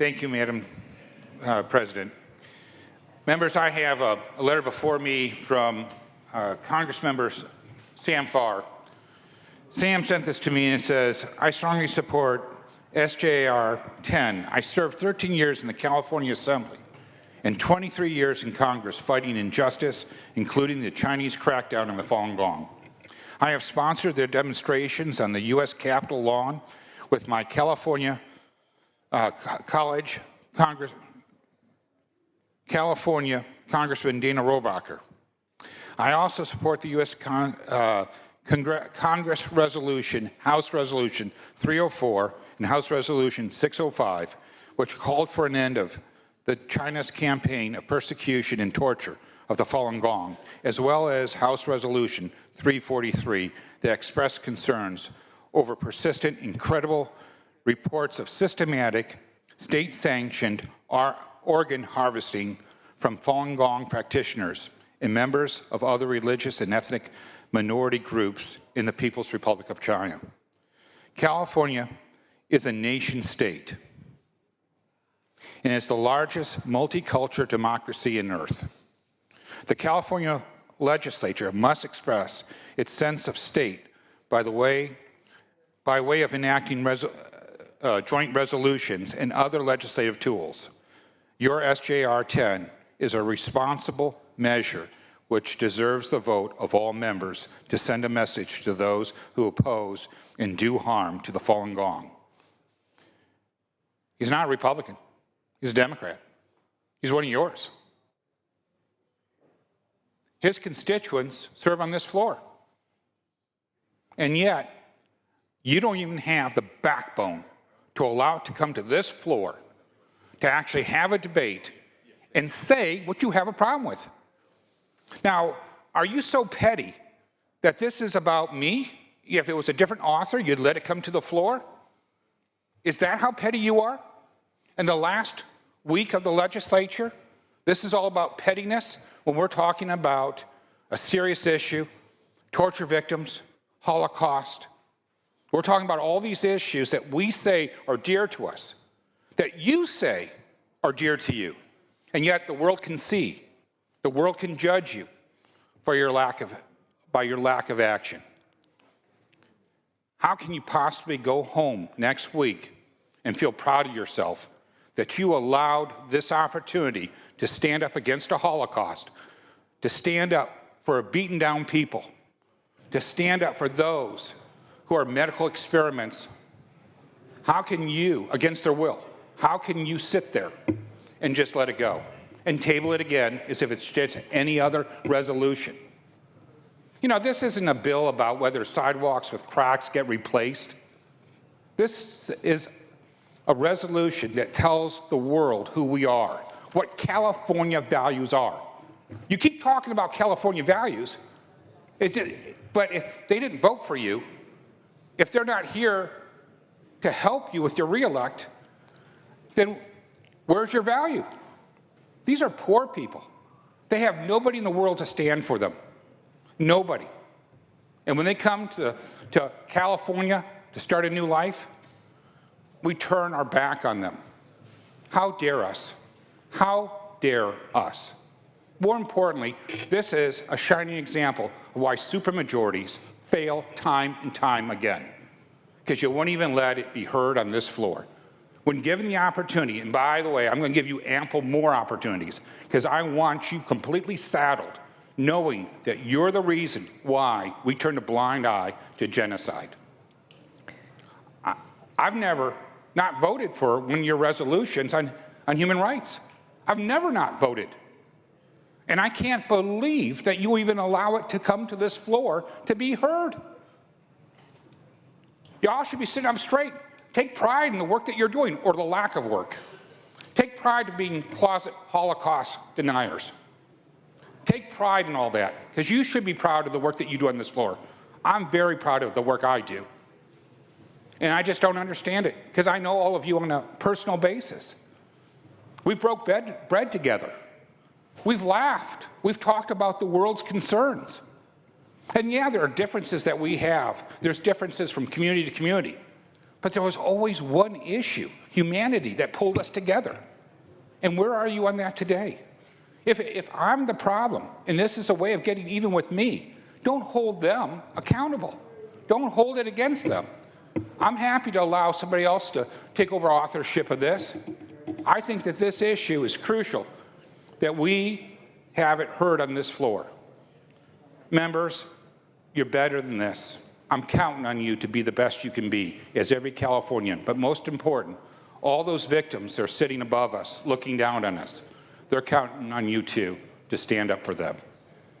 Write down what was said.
Thank you, Madam President. Members, I have a letter before me from Congressmember Sam Farr. Sam sent this to me and it says, I strongly support SJR 10. I served 13 years in the California Assembly and 23 years in Congress fighting injustice, including the Chinese crackdown on the Falun Gong. I have sponsored their demonstrations on the U.S. Capitol lawn with my California California Congressman Dana Rohrabacher. I also support the U.S. Congress Resolution, House Resolution 304 and House Resolution 605, which called for an end of China's campaign of persecution and torture of the Falun Gong, as well as House Resolution 343 that expressed concerns over persistent, incredible reports of systematic, state-sanctioned organ harvesting from Falun Gong practitioners and members of other religious and ethnic minority groups in the People's Republic of China. California is a nation-state and is the largest multicultural democracy on earth. The California legislature must express its sense of state by way of enacting joint resolutions and other legislative tools. Your SJR 10 is a responsible measure which deserves the vote of all members to send a message to those who oppose and do harm to the Falun Gong. He's not a Republican. He's a Democrat. He's one of yours. His constituents serve on this floor. And yet, you don't even have the backbone to allow it to come to this floor to actually have a debate and say what you have a problem with. Now, are you so petty that this is about me? If it was a different author, you'd let it come to the floor? Is that how petty you are? In the last week of the legislature, this is all about pettiness when we're talking about a serious issue, torture victims, Holocaust. We're talking about all these issues that we say are dear to us, that you say are dear to you, and yet the world can see, the world can judge you by your lack of action. How can you possibly go home next week and feel proud of yourself that you allowed this opportunity to stand up against a Holocaust, to stand up for a beaten down people, to stand up for those who are medical experiments? How can you, against their will, how can you sit there and just let it go and table it again as if it's just any other resolution? You know, this isn't a bill about whether sidewalks with cracks get replaced. This is a resolution that tells the world who we are, what California values are. You keep talking about California values, but if they didn't vote for you, if they're not here to help you with your reelect, then where's your value? These are poor people. They have nobody in the world to stand for them. Nobody. And when they come to California to start a new life, we turn our back on them. How dare us? How dare us? More importantly, this is a shining example of why supermajorities fail time and time again, because you won't even let it be heard on this floor. When given the opportunity, and by the way, I'm going to give you ample more opportunities, because I want you completely saddled, knowing that you're the reason why we turned a blind eye to genocide. I've never not voted for one of your resolutions on human rights. I've never not voted. And I can't believe that you even allow it to come to this floor to be heard. Y'all should be sitting up straight. Take pride in the work that you're doing, or the lack of work. Take pride in being closet Holocaust deniers. Take pride in all that, because you should be proud of the work that you do on this floor. I'm very proud of the work I do. And I just don't understand it, because I know all of you on a personal basis. We broke bread together. We've laughed. We've talked about the world's concerns. And yeah, there are differences that we have. There's differences from community to community. But there was always one issue, humanity, that pulled us together. And where are you on that today? If I'm the problem, and this is a way of getting even with me, don't hold them accountable. Don't hold it against them. I'm happy to allow somebody else to take over authorship of this. I think that this issue is crucial, that we have it heard on this floor. Members, you're better than this. I'm counting on you to be the best you can be as every Californian. But most important, all those victims that are sitting above us, looking down on us, they're counting on you too to stand up for them.